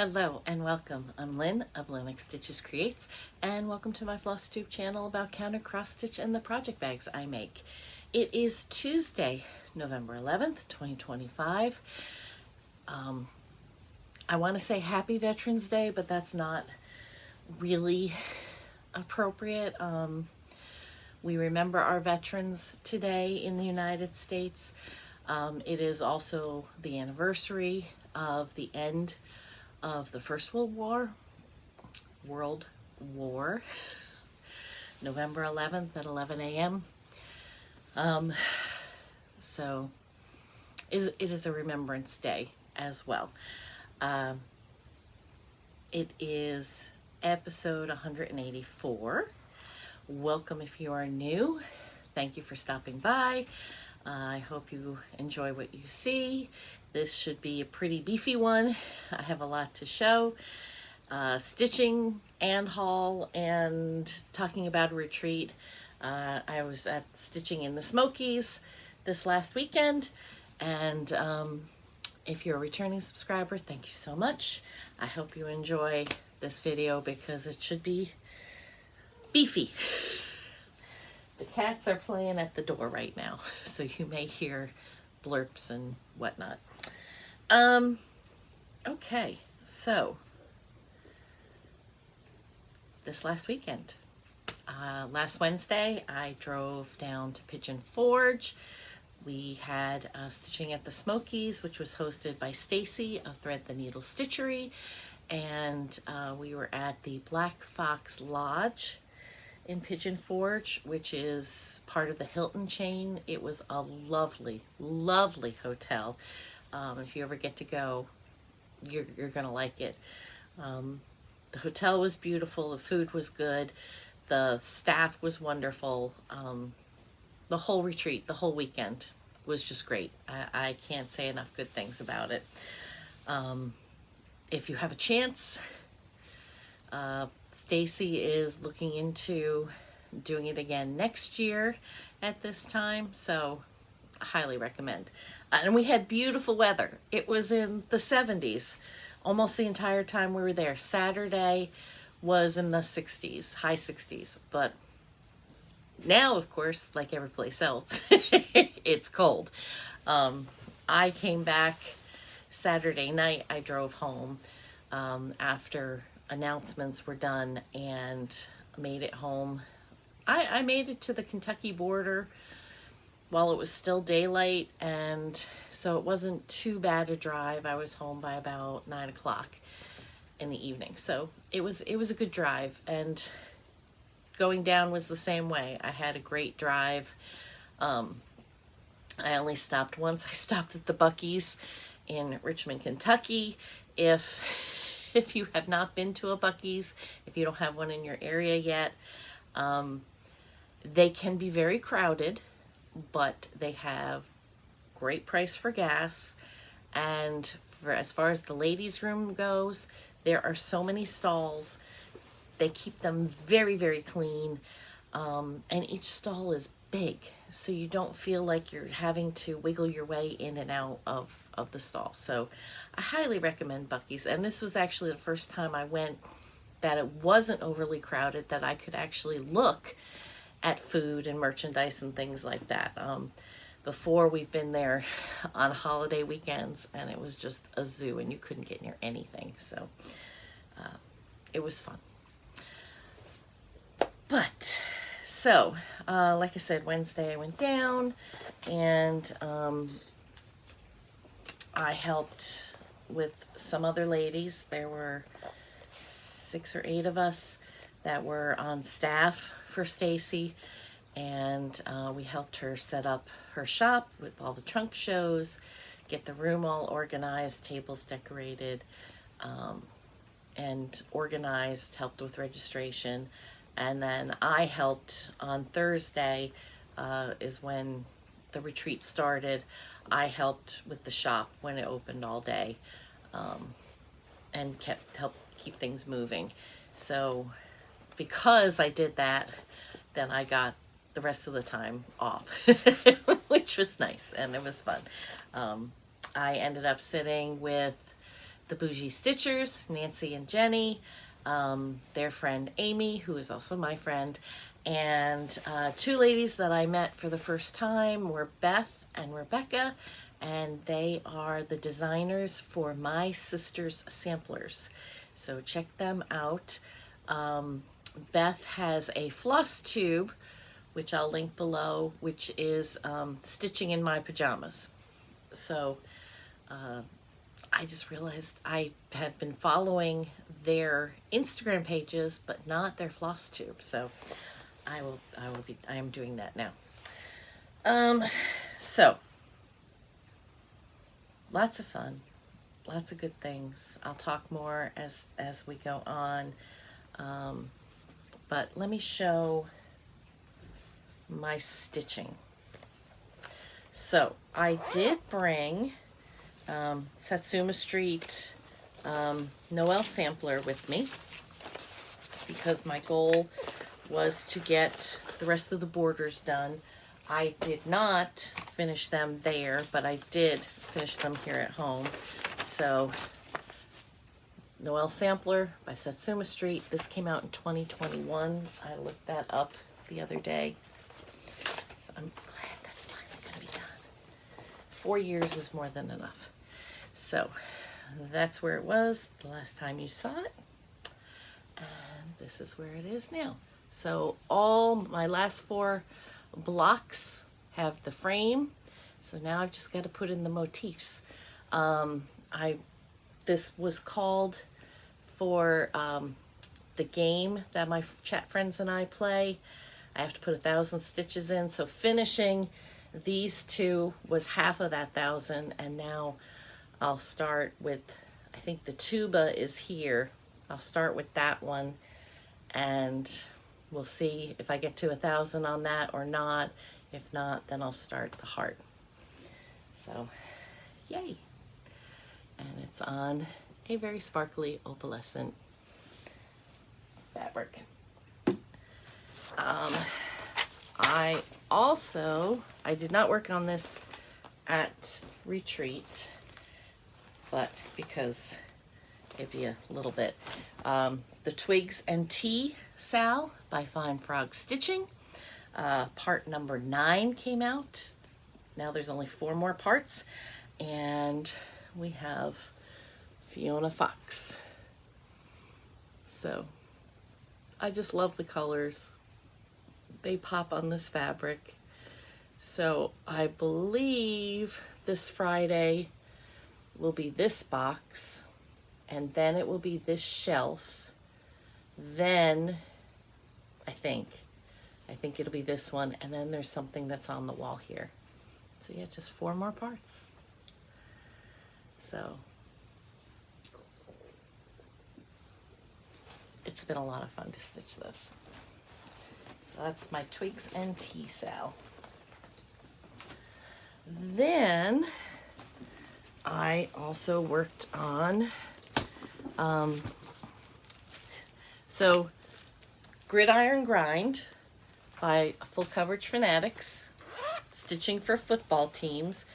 Hello and welcome. I'm Lynn of Lynn Stitches Creates, and welcome to my Flosstube channel about counter cross stitch and the project bags I make. It is Tuesday, November 11th, 2025. I want to say Happy Veterans Day, but that's not really appropriate. We remember our veterans today in the United States. It is also the anniversary of the end of the First World War, November 11th at 11 a.m. So it is a Remembrance Day as well. It is episode 184. Welcome if you are new. Thank you for stopping by. I hope you enjoy what you see. This should be a pretty beefy one. I have a lot to show. Stitching and haul and talking about a retreat. I was at stitching in the Smokies this last weekend, and if you're a returning subscriber, thank you so much. I hope you enjoy this video because it should be beefy. The cats are playing at the door right now, so you may hear blurps and whatnot. Okay, so this last weekend, last Wednesday, I drove down to Pigeon Forge. We had stitching at the Smokies, which was hosted by Stacy of Thread the Needle Stitchery, and we were at the Black Fox Lodge in Pigeon Forge, which is part of the Hilton chain. It was a lovely, lovely hotel. If you ever get to go, you're gonna like it. The hotel was beautiful, the food was good, the staff was wonderful. The whole retreat, the whole weekend was just great. I can't say enough good things about it. If you have a chance, Stacy is looking into doing it again next year at this time, so I highly recommend. And we had beautiful weather. It was in the 70s almost the entire time we were there. Saturday was in the 60s, high 60s, but now, of course, like every place else, it's cold. I came back Saturday night. I drove home after announcements were done and made it home. I made it to the Kentucky border while it was still daylight, and so it wasn't too bad a drive. I was home by about 9 o'clock in the evening, so it was a good drive, and going down was the same way. I had a great drive. I only stopped once. I stopped at the Buc-ee's in Richmond, Kentucky. If you have not been to a Buc-ee's, if you don't have one in your area yet, they can be very crowded, but they have great price for gas. And as far as the ladies' room goes, there are so many stalls. They keep them very, very clean. And each stall is big, so you don't feel like you're having to wiggle your way in and out of the stall. So I highly recommend Buc-ee's. And this was actually the first time I went that it wasn't overly crowded, that I could actually look at food and merchandise and things like that. Before, we've been there on holiday weekends and it was just a zoo and you couldn't get near anything. So it was fun. But so like I said, Wednesday I went down and I helped with some other ladies. There were 6 or 8 of us that were on staff for Stacy, and we helped her set up her shop with all the trunk shows, get the room all organized, tables decorated, and organized, helped with registration. And then I helped on Thursday, is when the retreat started. I helped with the shop when it opened all day, and helped keep things moving. So because I did that, then I got the rest of the time off, which was nice and it was fun. I ended up sitting with the Bougie Stitchers, Nancy and Jenny, their friend Amy, who is also my friend, and two ladies that I met for the first time were Beth and Rebecca, and they are the designers for My Sister's Samplers. So check them out. Beth has a floss tube, which I'll link below, which is stitching in my pajamas. So I just realized I had been following their Instagram pages, but not their floss tube. So I am doing that now. So lots of fun, lots of good things. I'll talk more as we go on. But let me show my stitching. So I did bring Satsuma Street Noel sampler with me because my goal was to get the rest of the borders done. I did not finish them there, but I did finish them here at home. So Noel sampler by Satsuma Street. This came out in 2021. I looked that up the other day. So I'm glad that's finally going to be done. 4 years is more than enough. So that's where it was the last time you saw it. And this is where it is now. So all my last 4 blocks have the frame. So now I've just got to put in the motifs. This was called for the game that my chat friends and I play. I have to put 1,000 stitches in. So finishing these 2 was half of that 1,000, and now I'll start with, I think the tuba is here. I'll start with that one, and we'll see if I get to 1,000 on that or not. If not, then I'll start the heart. So, yay. And it's on a very sparkly opalescent fabric. I did not work on this at retreat, but because it'd be a little bit. The Twigs and Tea Sal by Fine Frog Stitching. Part number 9 came out. Now there's only 4 more parts, and we have Fiona Fox. So I just love the colors. They pop on this fabric. So I believe this Friday will be this box, and then it will be this shelf. Then I think it'll be this one, and then there's something that's on the wall here. So yeah, just 4 more parts. So it's been a lot of fun to stitch this. So that's my Twigs and Tea Sal. Then I also worked on so Gridiron Grind by Full Coverage Fanatics, stitching for football teams.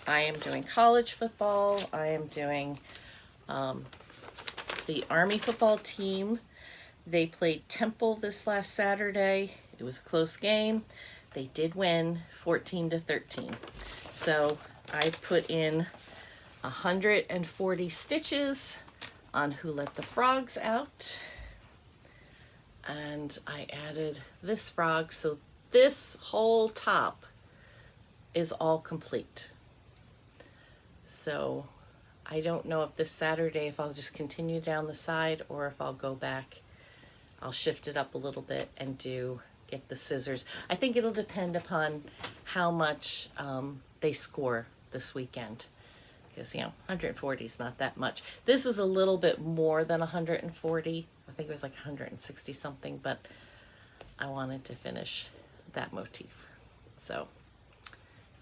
I am doing college football. I am doing the Army football team. They played Temple this last Saturday. It was a close game. They did win 14-13. So I put in 140 stitches on Who Let the Frogs Out. And I added this frog, so this whole top is all complete. So I don't know if this Saturday, if I'll just continue down the side or if I'll go back. I'll shift it up a little bit and get the scissors. I think it'll depend upon how much they score this weekend. Because, 140 is not that much. This was a little bit more than 140. I think it was like 160 something, but I wanted to finish that motif. So,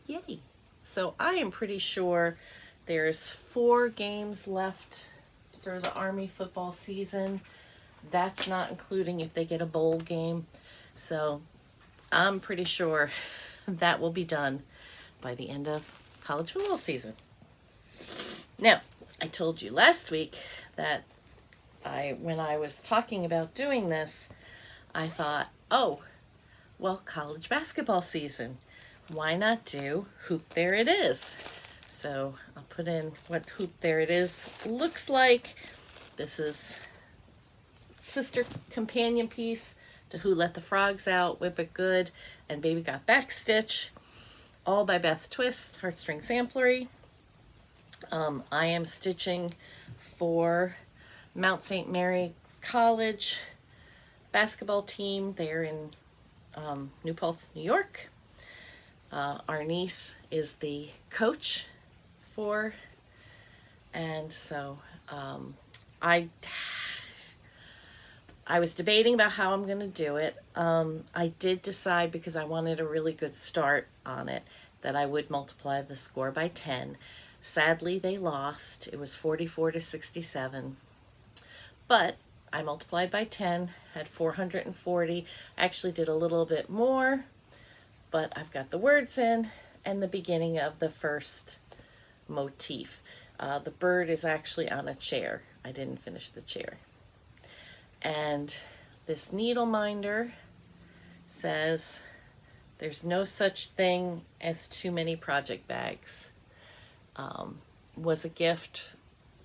yay. So I am pretty sure there's 4 games left for the Army football season. That's not including if they get a bowl game. So I'm pretty sure that will be done by the end of college football season. Now, I told you last week that when I was talking about doing this, I thought, oh, well, college basketball season. Why not do Hoop There It Is? So I'll put in what Hoop There It Is looks like. This is sister companion piece to Who Let the Frogs Out, Whip It Good, and Baby Got Back Stitch, all by Beth Twist, Heartstring Samplery. I am stitching for Mount St. Mary's College basketball team. They're in New Paltz, New York. Our niece is the coach for, and so I was debating about how I'm going to do it. I did decide, because I wanted a really good start on it, that I would multiply the score by 10. Sadly, they lost. It was 44-67. But I multiplied by 10, had 440. Actually did a little bit more, but I've got the words in and the beginning of the first motif. The bird is actually on a chair. I didn't finish the chair. And this needle minder says, there's no such thing as too many project bags. Was a gift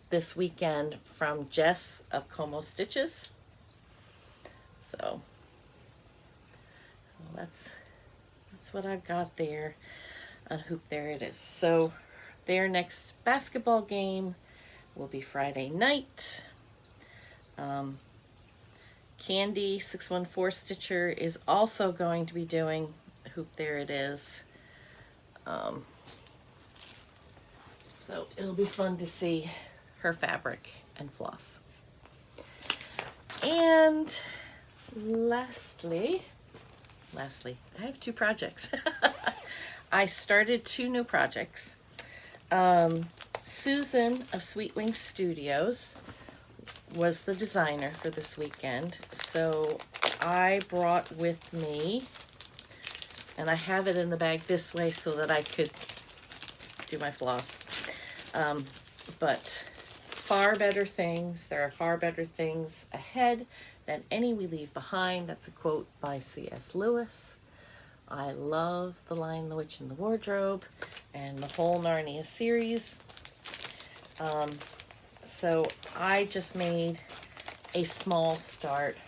this weekend from Jess of Como Stitches. So that's what I've got there on Hoop There It Is. So their next basketball game will be Friday night. Candy 614 Stitcher is also going to be doing Hoop There It Is. So it'll be fun to see her fabric and floss. And lastly, I have 2 projects. I started 2 new projects. Susan of Sweet Wing Studios was the designer for this weekend, so I brought with me, and I have it in the bag this way so that I could do my floss. But far better things, there are far better things ahead than any we leave behind. That's a quote by C.S. Lewis. I love The Lion, the Witch, and the Wardrobe and the whole Narnia series. So I just made a small start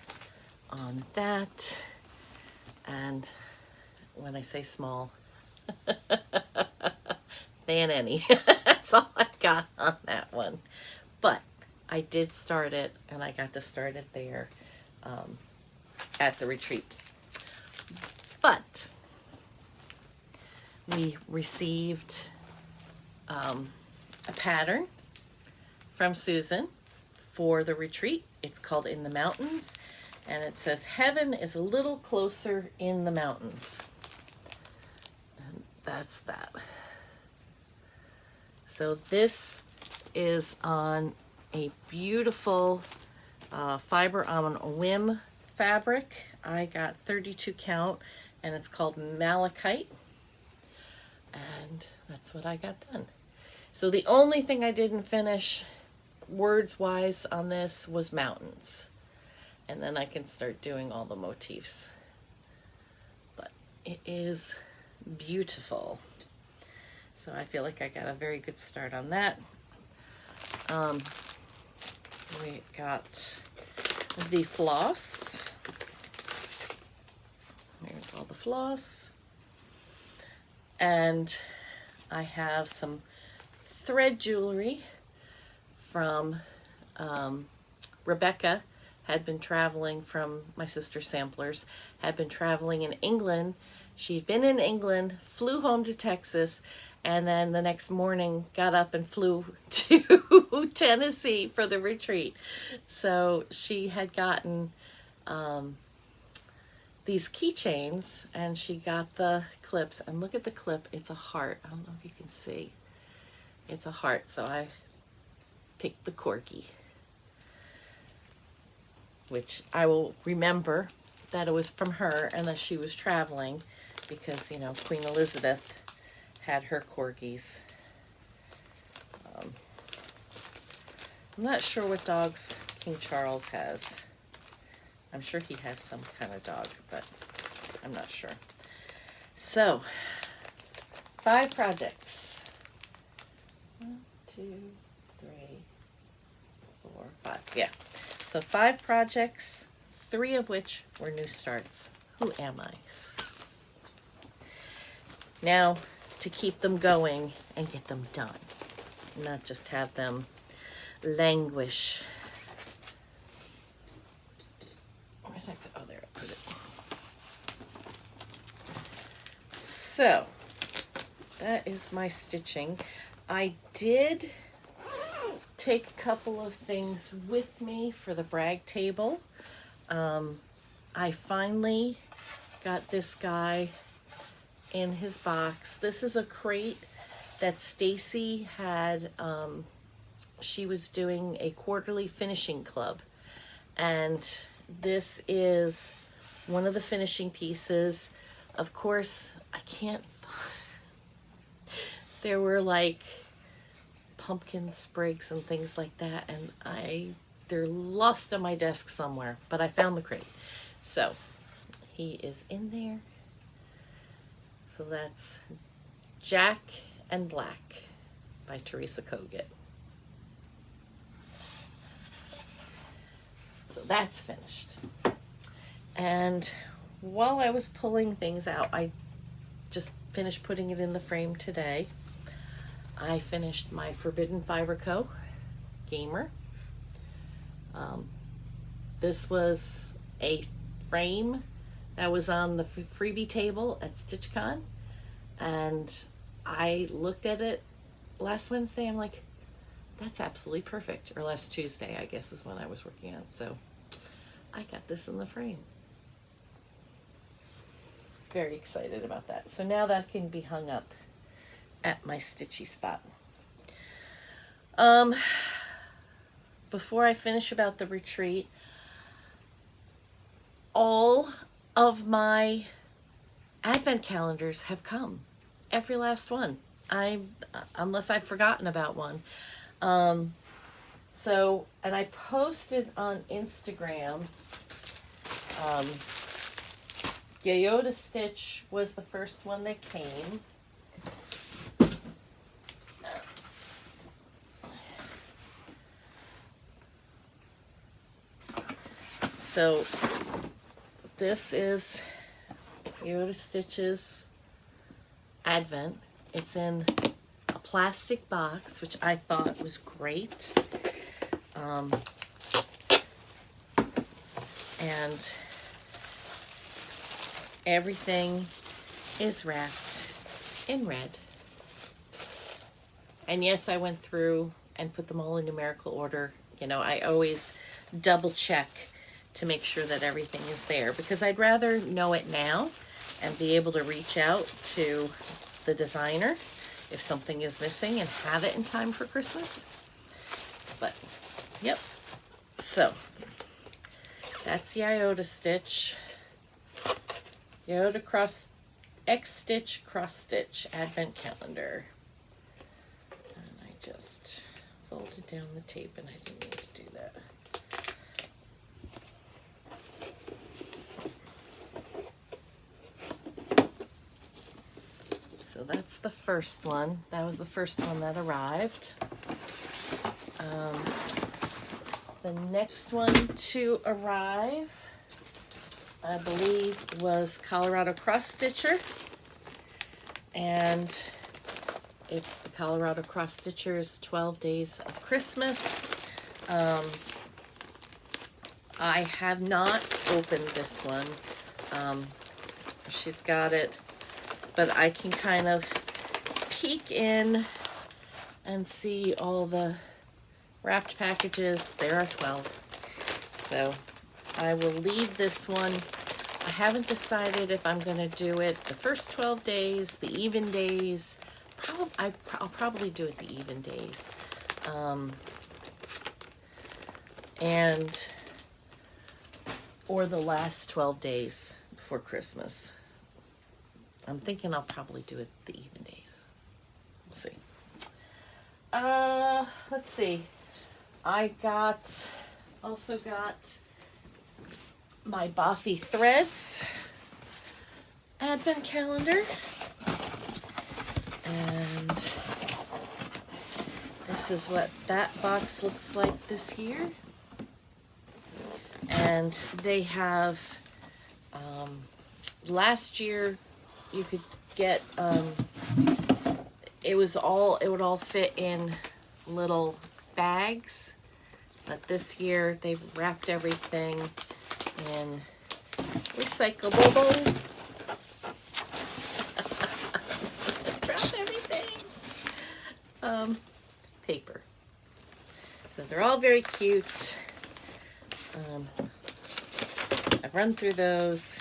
on that. And when I say small, than any. That's all I got on that one. But I did start it, and I got to start it there at the retreat. But we received a pattern from Susan for the retreat. It's called In the Mountains, and it says, heaven is a little closer in the mountains. And that's that. So this is on a beautiful fiber on a whim fabric. I got 32 count, and it's called Malachite. And that's what I got done. So the only thing I didn't finish words-wise on this was mountains. And then I can start doing all the motifs. But it is beautiful. So I feel like I got a very good start on that. We got the floss. Here's all the floss. And I have some thread jewelry from Rebecca. Had been traveling from my sister Samplers, had been traveling in England. She'd been in England, flew home to Texas, and then the next morning got up and flew to Tennessee for the retreat. So she had gotten these keychains, and she got the clips. And look at the clip, it's a heart. I don't know if you can see. It's a heart, so I picked the corgi, which I will remember that it was from her and that she was traveling because, you know, Queen Elizabeth had her corgis. I'm not sure what dogs King Charles has. I'm sure he has some kind of dog, but I'm not sure. So, 5 projects. 1, 2, 3, 4, 5. Yeah. So 5 projects, 3 of which were new starts. Who am I? Now, to keep them going and get them done, not just have them languish. Where did I put? Oh, there I put it. So, that is my stitching. I did take a couple of things with me for the brag table. I finally got this guy in his box. This is a crate that Stacy had. She was doing a quarterly finishing club, and this is one of the finishing pieces. Of course, I can't. There were like pumpkin sprigs and things like that, and they're lost on my desk somewhere, but I found the crate. So he is in there. So that's Jack and Black by Teresa Kogut. So that's finished. And while I was pulling things out, I just finished putting it in the frame today. I finished my Forbidden Fiber Co. Gamer. This was a frame that was on the freebie table at StitchCon, and I looked at it last Wednesday. I'm like, that's absolutely perfect. Or last Tuesday, I guess, is when I was working on it. So I got this in the frame. Very excited about that. So now that can be hung up at my stitchy spot. Before I finish about the retreat, all of my advent calendars have come. Every last one. Unless I've forgotten about one. So, and I posted on Instagram, Yoda Stitch was the first one that came. So this is Yoda Stitch's Advent. It's in a plastic box, which I thought was great. And everything is wrapped in red. And yes, I went through and put them all in numerical order. You know, I always double check to make sure that everything is there, because I'd rather know it now and be able to reach out to the designer if something is missing and have it in time for Christmas. But, yep. So, that's the Iota Stitch. Iota X Stitch Cross Stitch Advent Calendar. And I just folded down the tape, and I didn't mean to do that. So that's the first one. That was the first one that arrived. The next one to arrive, I believe, was Colorado Cross Stitcher. And it's the Colorado Cross Stitcher's 12 Days of Christmas. I have not opened this one. She's got it, but I can kind of peek in and see all the wrapped packages. There are 12. So I will leave this one. I haven't decided if I'm going to do it the first 12 days, the even days. I'll probably do it the even days. Or the last 12 days before Christmas. I'm thinking I'll probably do it the even days. We'll see. Let's see. I also got my Bothy Threads advent calendar. And this is what that box looks like this year. And they have, last year you could get, it would all fit in little bags, but this year they've wrapped everything in recyclable. Dropped everything. Paper. So they're all very cute. I've run through those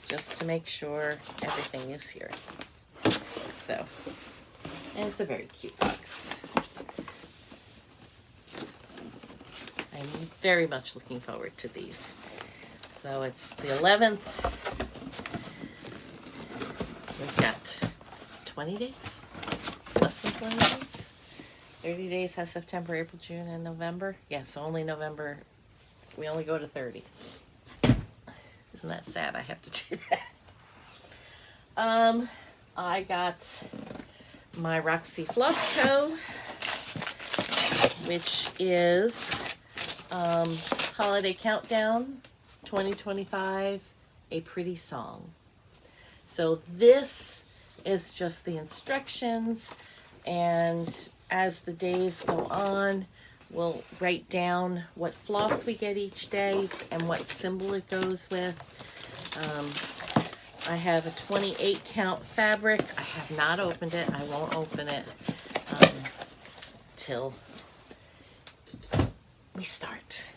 just to make sure everything is here. So, and it's a very cute box. I'm very much looking forward to these. So it's the 11th. We've got 20 days, less than 20 days. 30 days has September, April, June, and November. Yes, so only November. We only go to 30. Isn't that sad? I have to do that. I got my Roxy Floss Co., which is Holiday Countdown 2025, A Pretty Song. So this is just the instructions, and as the days go on, we'll write down what floss we get each day and what symbol it goes with. I have a 28 count fabric. I have not opened it. I won't open it till we start.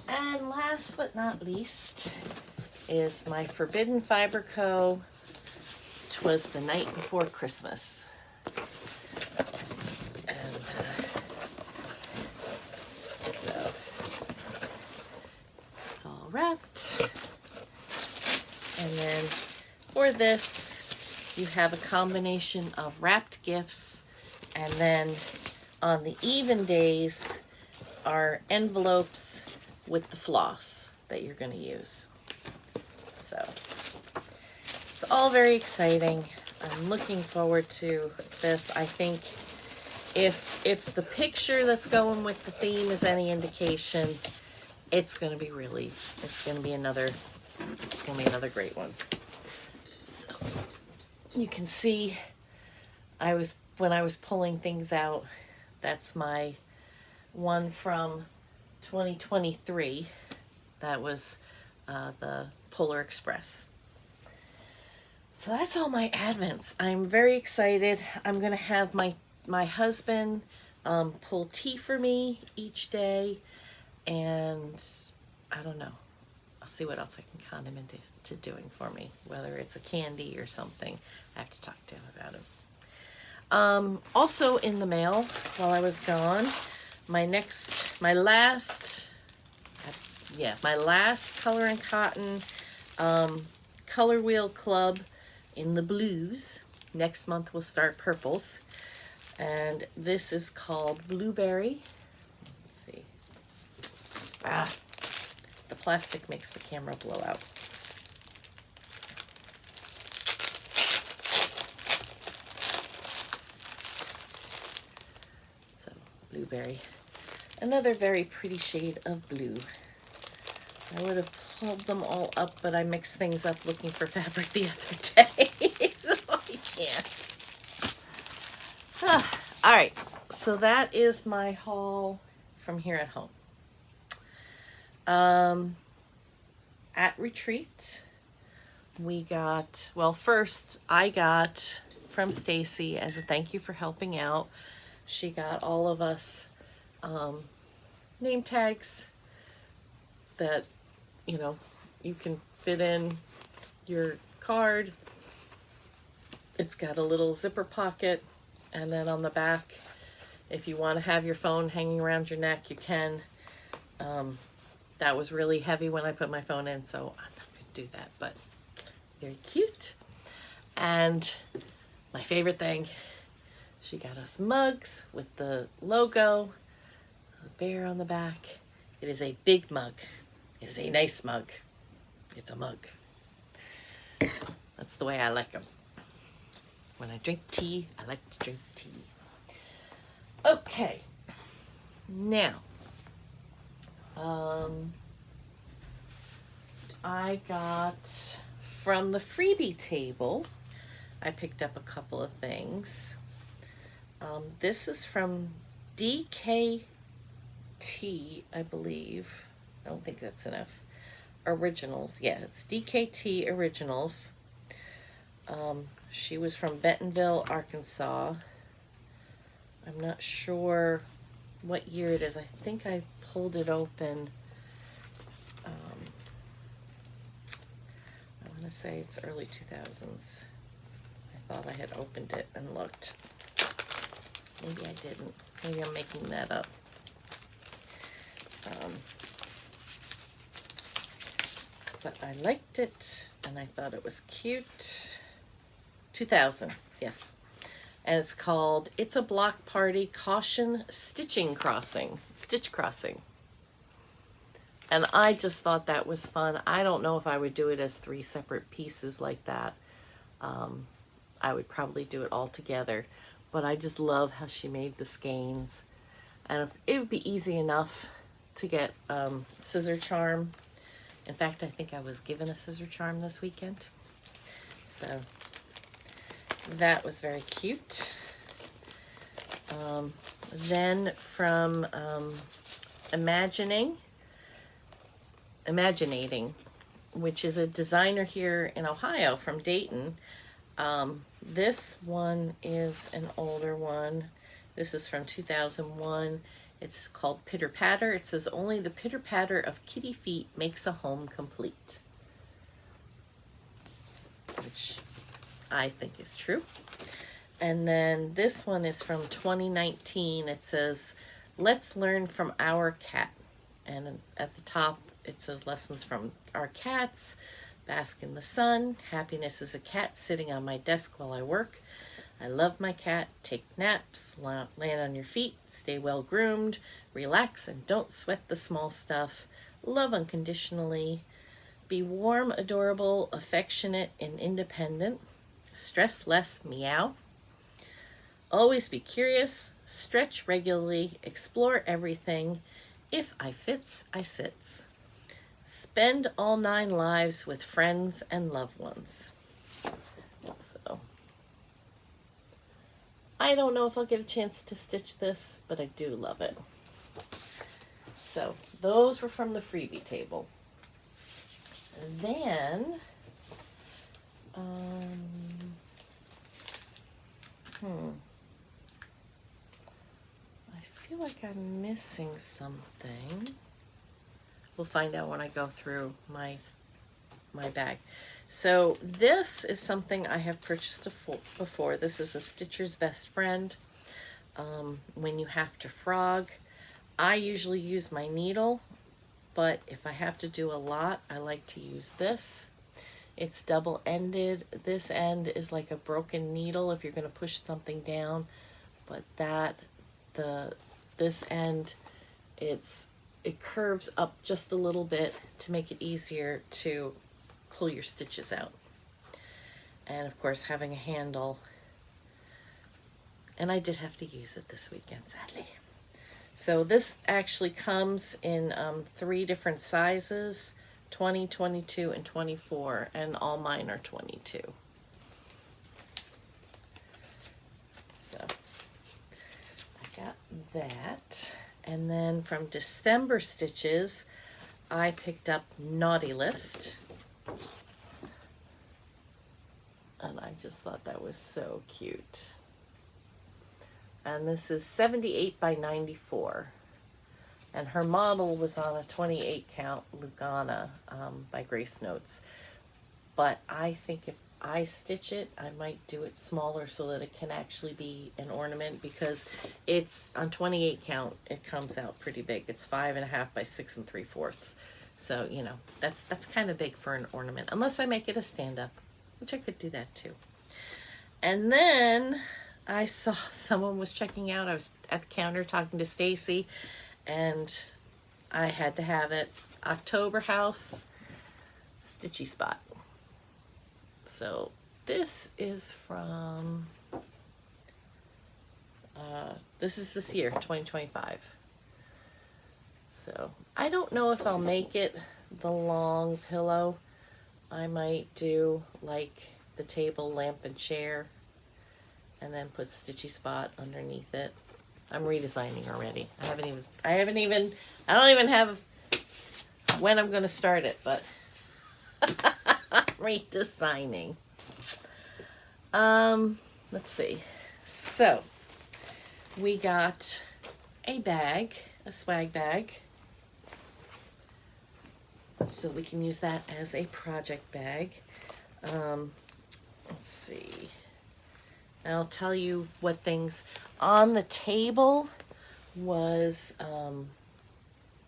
And last but not least is my Forbidden Fiber Co. 'Twas the Night Before Christmas. And so it's all wrapped. And then for this, you have a combination of wrapped gifts, and then on the even days are envelopes with the floss that you're going to use. So it's all very exciting. I'm looking forward to this. I think if the picture that's going with the theme is any indication, it's going to be another great one. So you can see when I was pulling things out, that's my one from 2023. That was the Polar Express. So that's all my advents. I'm very excited. I'm going to have my husband pull tea for me each day, and I don't know. I'll see what else I can con him into doing for me, whether it's a candy or something. I have to talk to him about it. Also in the mail while I was gone, my last Color and Cotton Color Wheel Club in the blues. Next month we'll start purples, and this is called Blueberry. Let's see. The plastic makes the camera blow out. So, Blueberry. Another very pretty shade of blue. I would have pulled them all up, but I mixed things up looking for fabric the other day. So I can't. All right, so that is my haul from here at home. At retreat, we got, first I got from Stacy as a thank you for helping out. She got all of us name tags that, you can fit in your card. It's got a little zipper pocket, and then on the back, if you want to have your phone hanging around your neck, you can. That was really heavy when I put my phone in, so I'm not going to do that, but very cute. And my favorite thing, She got us mugs with the logo, the bear on the back. It is a big mug. It is a nice mug. It's a mug. That's the way I like them. When I drink tea, I like to drink tea. Okay. Now, I got from the freebie table, I picked up a couple of things. This is from DKT, I believe. I don't think that's enough. Originals. Yeah, it's DKT Originals. She was from Bentonville, Arkansas. I'm not sure what year it is. I think I pulled it open. I want to say it's early 2000s. I thought I had opened it and looked. Maybe I didn't. Maybe I'm making that up. But I liked it, and I thought it was cute. 2000, yes. And it's called It's a Block Party Caution Stitch Crossing. And I just thought that was fun. I don't know if I would do it as 3 separate pieces like that. I would probably do it all together. But I just love how she made the skeins. And if, it would be easy enough to get scissor charm. In fact, I think I was given a scissor charm this weekend. So that was very cute. Then from Imaginating, which is a designer here in Ohio from Dayton. This one is an older one. This is from 2001. It's called Pitter Patter. It says, only the pitter patter of kitty feet makes a home complete. Which I think is true. And then this one is from 2019. It says, let's learn from our cat. And at the top, it says lessons from our cats. Bask in the sun. Happiness is a cat sitting on my desk while I work. I love my cat. Take naps. Land on your feet. Stay well groomed. Relax and don't sweat the small stuff. Love unconditionally. Be warm, adorable, affectionate, and independent. Stress less. Meow. Always be curious. Stretch regularly. Explore everything. If I fits, I sits. Spend all 9 lives with friends and loved ones. So, I don't know if I'll get a chance to stitch this, but I do love it. So, those were from the freebie table. And then, I feel like I'm missing something. We'll find out when I go through my bag. So this is something I have purchased before. This is a Stitcher's Best Friend. When you have to frog, I usually use my needle, but if I have to do a lot, I like to use this. It's double-ended. This end is like a broken needle if you're going to push something down, but this end, it curves up just a little bit to make it easier to pull your stitches out. And of course, having a handle. And I did have to use it this weekend, sadly. So this actually comes in 3 different sizes, 20, 22, and 24, and all mine are 22. So I got that. And then from December Stitches, I picked up Naughty List. And I just thought that was so cute. And this is 78 by 94. And her model was on a 28 count Lugana by Grace Notes. But I think if I stitch it, I might do it smaller so that it can actually be an ornament, because it's on 28 count, it comes out pretty big. It's 5.5 by 6 3/4. So, you know, that's kind of big for an ornament, unless I make it a stand-up, which I could do that too. And then I saw someone was checking out. I was at the counter talking to Stacy, and I had to have it. October House Stitchy Spot. So this is from, this is this year, 2025. So I don't know if I'll make it the long pillow. I might do like the table, lamp, and chair, and then put Stitchy Spot underneath it. I'm redesigning already. I don't even have when I'm going to start it, but redesigning. Let's see. So we got a bag, a swag bag. So we can use that as a project bag. Let's see. I'll tell you what things on the table was.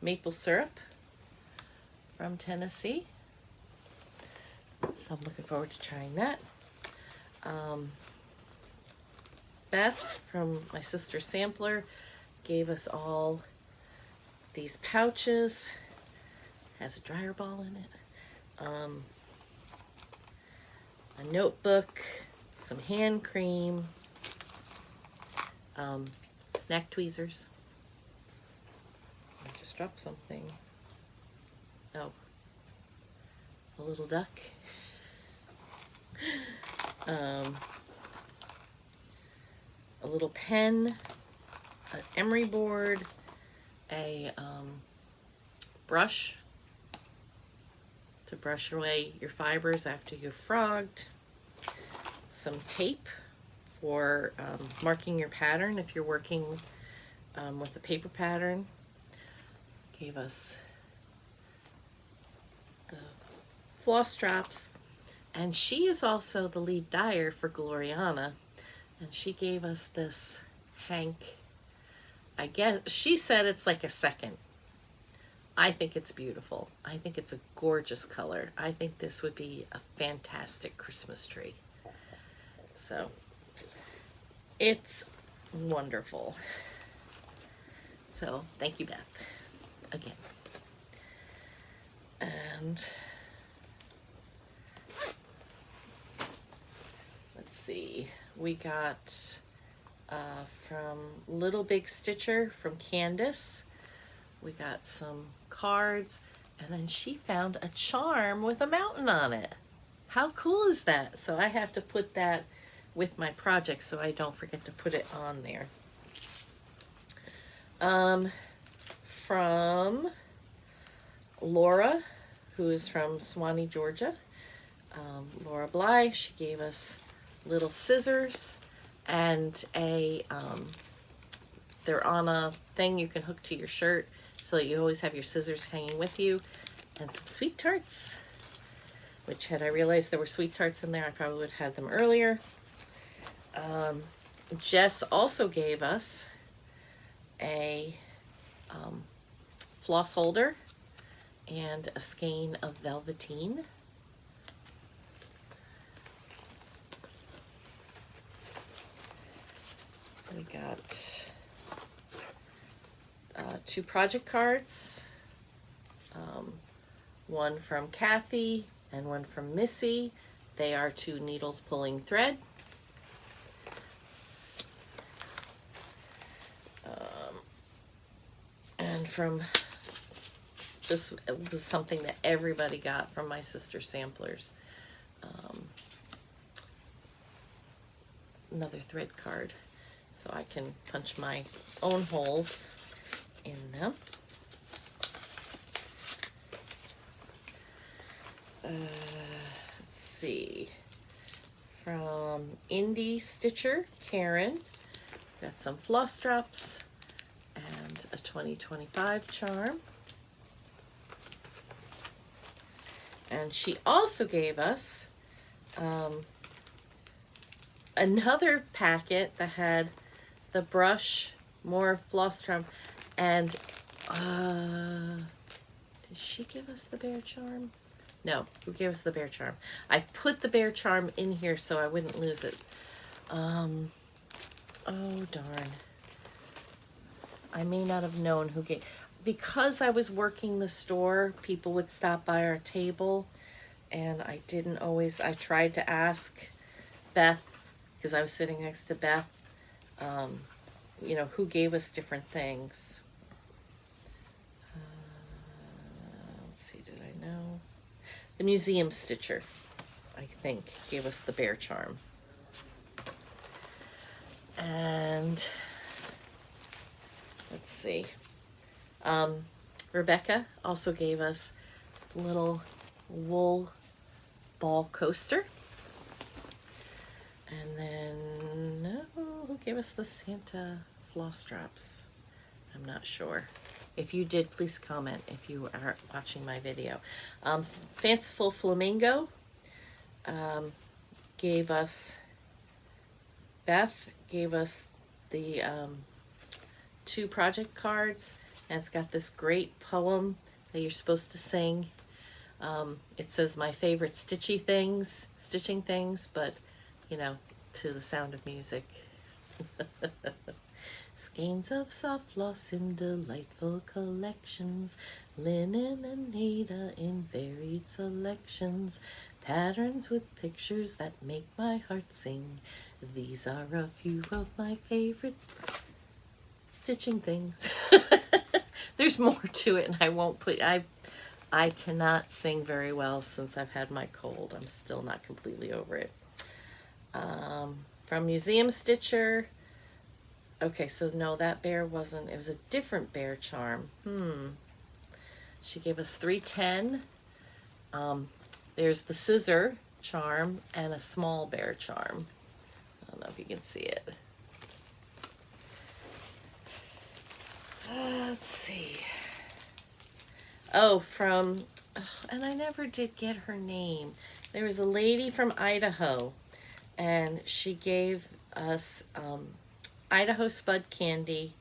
Maple syrup from Tennessee. So I'm looking forward to trying that. Beth from my sister Sampler gave us all these pouches. Has a dryer ball in it. A notebook, some hand cream, snack tweezers. I just dropped something. Oh, a little duck. A little pen, an emery board, a brush to brush away your fibers after you've frogged, some tape for marking your pattern if you're working with a paper pattern. Gave us the floss drops, and she is also the lead dyer for Gloriana, and she gave us this hank. I guess she said it's like a second. I think it's beautiful. I think it's a gorgeous color. I think this would be a fantastic Christmas tree. So it's wonderful. So thank you, Beth, again. And let's see, we got from Little Big Stitcher from Candace, we got some cards, and then she found a charm with a mountain on it. How cool is that? So I have to put that with my project so I don't forget to put it on there. From Laura, who is from Swanee, Georgia. Laura Bly, she gave us little scissors and a, they're on a thing you can hook to your shirt so that you always have your scissors hanging with you, and some sweet tarts, which had I realized there were sweet tarts in there, I probably would have had them earlier. Jess also gave us a floss holder and a skein of velveteen. We got 2 project cards, one from Kathy and one from Missy. They are 2 needles pulling thread. And from this, it was something that everybody got from my sister Samplers. Another thread card, so I can punch my own holes in them. Let's see, from Indie Stitcher, Karen, got some floss drops and a 2025 charm. And she also gave us another packet that had the brush, more floss charm, and did she give us the bear charm? No, who gave us the bear charm? I put the bear charm in here so I wouldn't lose it. Oh, darn. I may not have known who gave, because I was working the store, people would stop by our table, and I didn't always, I tried to ask Beth, because I was sitting next to Beth, you know, who gave us different things. Let's see, did I know? The museum stitcher, I think, gave us the bear charm. And let's see. Rebecca also gave us a little wool ball coaster. And then, who gave us the Santa floss straps? I'm not sure. If you did, please comment if you are watching my video. Fanciful Flamingo gave us, Beth gave us the 2 project cards, and it's got this great poem that you're supposed to sing. It says my favorite stitching things, but you know, to the sound of music. Skeins of soft floss in delightful collections, linen and Nada in varied selections, patterns with pictures that make my heart sing. These are a few of my favorite stitching things. There's more to it, and I won't put, I cannot sing very well since I've had my cold. I'm still not completely over it. From Museum Stitcher. Okay, so no, that bear wasn't, it was a different bear charm. She gave us 310. There's the scissor charm and a small bear charm. I don't know if you can see it. Let's see. Oh, from, and I never did get her name. There was a lady from Idaho, and she gave us Idaho Spud Candy,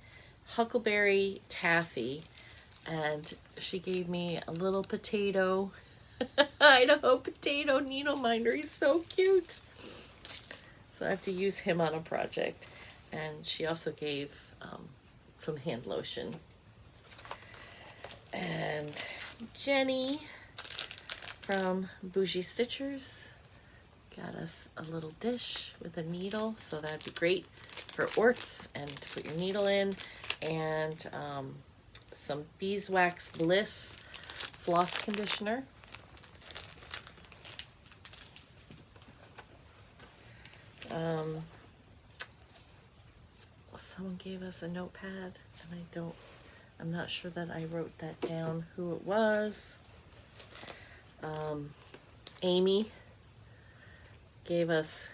Huckleberry Taffy, and she gave me a little potato, Idaho potato needle minder. He's so cute. So I have to use him on a project. And she also gave some hand lotion. And Jenny from Bougie Stitchers got us a little dish with a needle, so that'd be great for orts and to put your needle in, and some Beeswax Bliss floss conditioner. Someone gave us a notepad, and I'm not sure that I wrote that down, who it was. Amy gave us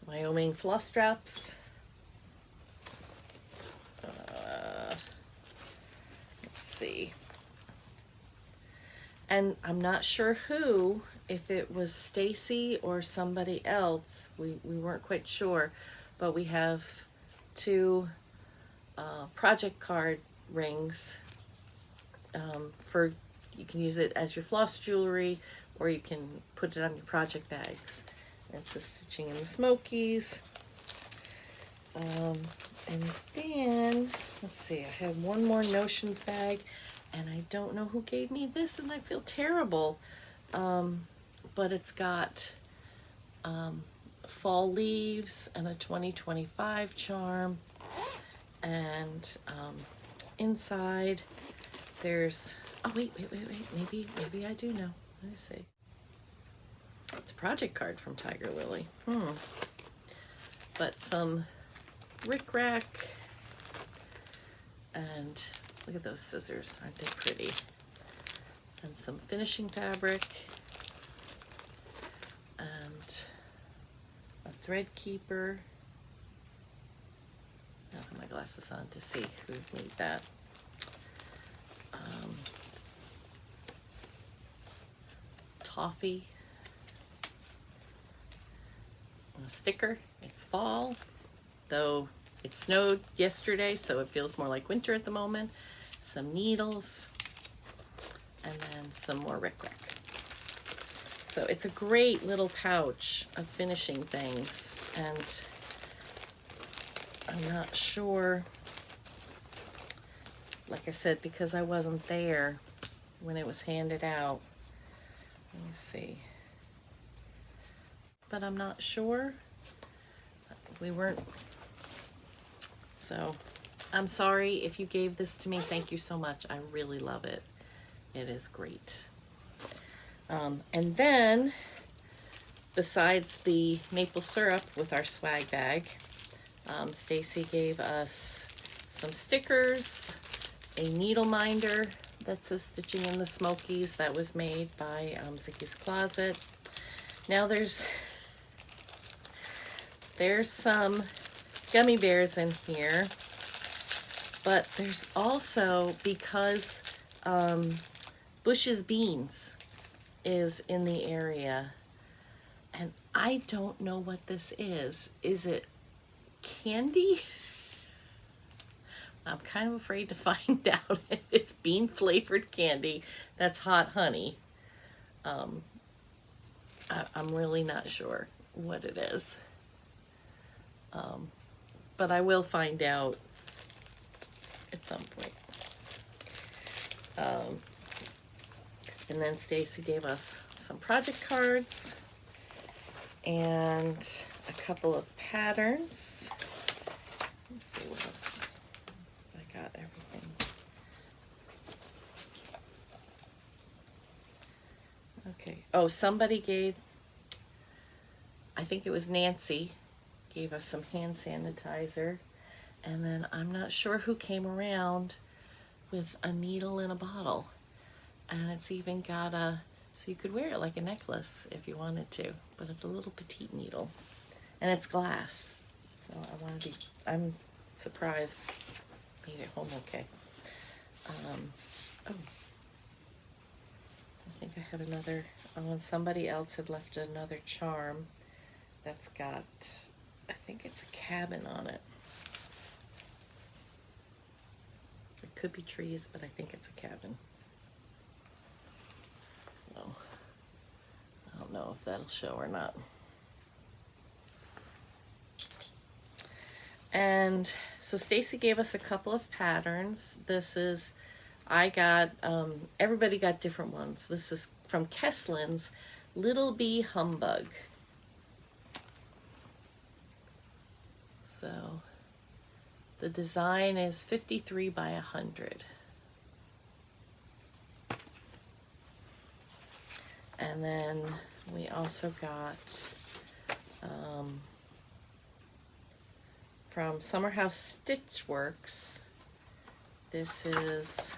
Wyoming floss straps. Let's see. And I'm not sure who, if it was Stacy or somebody else. We weren't quite sure, but we have 2 project card rings for, you can use it as your floss jewelry, or you can put it on your project bags. And it's the Stitching in the Smokies. And then, let's see, I have one more Notions bag, and I don't know who gave me this, and I feel terrible. But it's got fall leaves and a 2025 charm, and inside there's, oh wait, maybe I do know. Let me see. It's a project card from Tiger Lily. But some rickrack, and look at those scissors, aren't they pretty? And some finishing fabric, and a thread keeper. I'll put my glasses on to see who made that. Toffee. A sticker. It's fall, though it snowed yesterday, so it feels more like winter at the moment. Some needles, and then some more rickrack. So it's a great little pouch of finishing things, and I'm not sure, like I said, because I wasn't there when it was handed out. Let me see. But I'm not sure. We weren't. So I'm sorry if you gave this to me. Thank you so much. I really love it. It is great. And then, besides the maple syrup with our swag bag, Stacy gave us some stickers, a needle minder that says Stitching in the Smokies that was made by Zicky's Closet. Now there's some gummy bears in here, but there's also, because Bush's Beans is in the area, and I don't know what this is. Is it candy? I'm kind of afraid to find out. It's bean flavored candy that's hot honey. I'm really not sure what it is. But I will find out at some point. And then Stacy gave us some project cards and a couple of patterns. Let's see what else. I got everything. Okay. Oh, somebody gave, I think it was Nancy, gave us some hand sanitizer. And then I'm not sure who came around with a needle in a bottle. And it's even got so you could wear it like a necklace if you wanted to. But it's a little petite needle. And it's glass. So I'm surprised. Made it home okay. Oh. I think I have another, and somebody else had left another charm that's got, I think it's a cabin on it. It could be trees, but I think it's a cabin. No, I don't know if that'll show or not. And so Stacy gave us a couple of patterns. This is, I got, everybody got different ones. This was from Kesslin's Little Bee Humbug. So the design is 53 by 100. And then we also got from Summer House Stitchworks, this is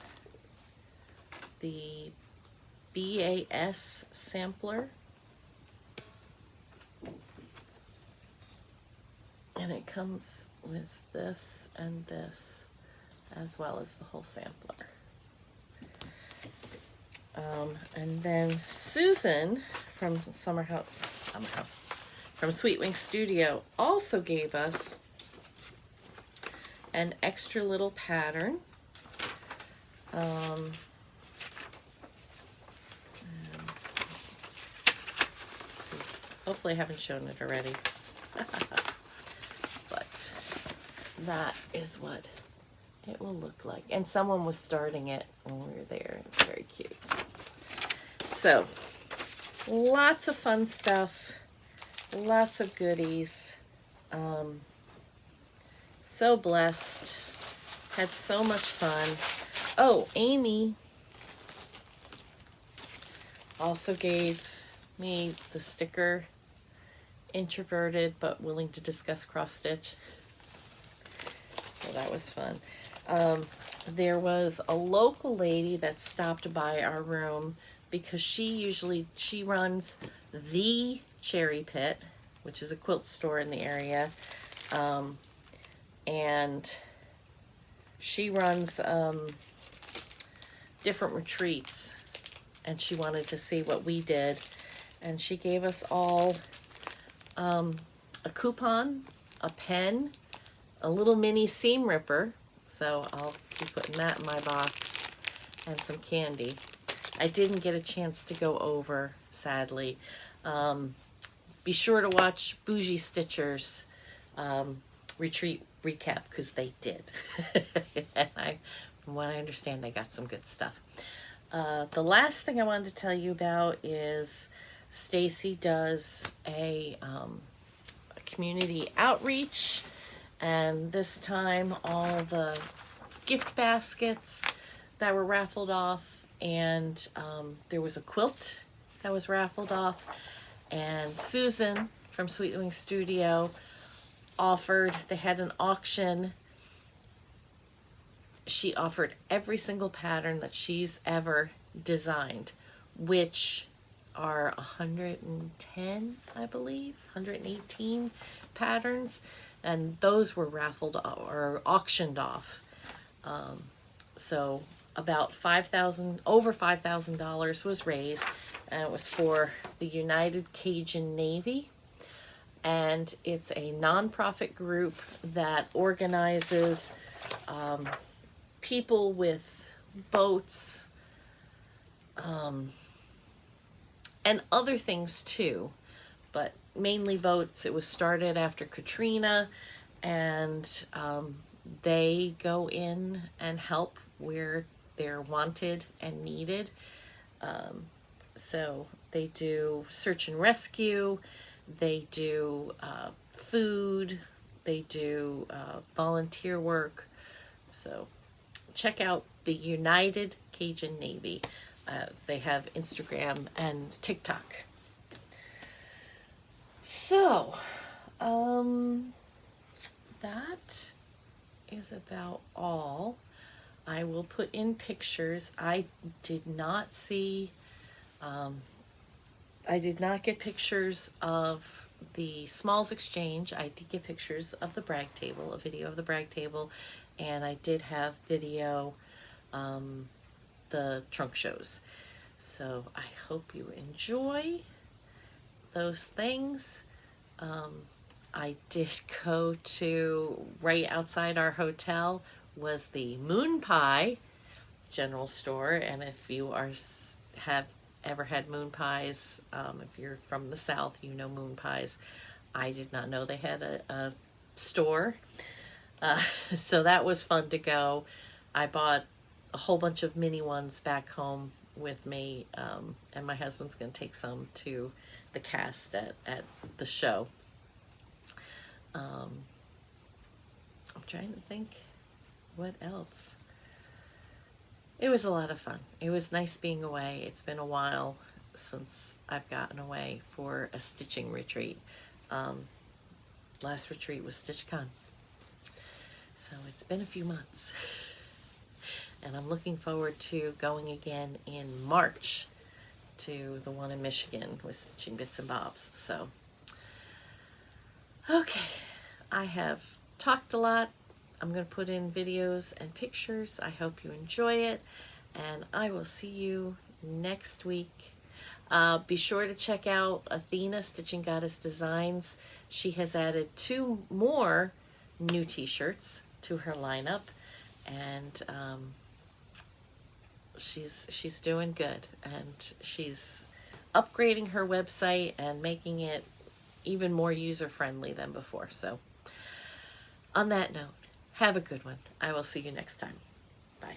the BAS sampler. And it comes with this and this, as well as the whole sampler. And then Susan from from Sweet Wing Studio also gave us an extra little pattern. Hopefully I haven't shown it already. But that is what it will look like. And someone was starting it when we were there. It's very cute. So, lots of fun stuff. Lots of goodies. So blessed. Had so much fun. Oh, Amy also gave me the sticker, Introverted but Willing to Discuss Cross Stitch. So that was fun. There was a local lady that stopped by our room because she runs the Cherry Pit, which is a quilt store in the area. And she runs different retreats, and she wanted to see what we did. And she gave us all a coupon, a pen, a little mini seam ripper, so I'll be putting that in my box, and some candy. I didn't get a chance to go over, sadly. Be sure to watch Bougie Stitchers retreat recap, because they did. And from what I understand, they got some good stuff. The last thing I wanted to tell you about is Stacy does a community outreach, and this time all the gift baskets that were raffled off, and there was a quilt that was raffled off, and Susan from Sweet Wing Studio offered, they had an auction. She offered every single pattern that she's ever designed, which are 110, I believe, 118 patterns, and those were raffled or auctioned off. So about over $5,000 was raised, and it was for the United Cajun Navy. And it's a nonprofit group that organizes people with boats and other things too, but mainly boats. It was started after Katrina, and they go in and help where they're wanted and needed. So they do search and rescue, they do food, they do volunteer work. So check out the United Cajun Navy. They have Instagram and TikTok. So, that is about all. I will put in pictures. I did not get pictures of the Smalls Exchange. I did get pictures of the brag table, a video of the brag table, and I did have video the trunk shows. So I hope you enjoy those things. I did go to, right outside our hotel was the Moon Pie general store, and if you have ever had moon pies, if you're from the South, you know moon pies. I did not know they had a store, so that was fun to go. I bought a whole bunch of mini ones back home with me, and my husband's going to take some to the cast at the show. I'm trying to think what else. It was a lot of fun. It was nice being away. It's been a while since I've gotten away for a stitching retreat. Last retreat was StitchCon. So it's been a few months. And I'm looking forward to going again in March to the one in Michigan with Stitching Bits and Bobs. So, okay, I have talked a lot. I'm going to put in videos and pictures. I hope you enjoy it, and I will see you next week. Be sure to check out Athena, Stitching Goddess Designs. She has added 2 more new t-shirts to her lineup, and she's doing good, and she's upgrading her website and making it even more user-friendly than before. So on that note, have a good one. I will see you next time. Bye.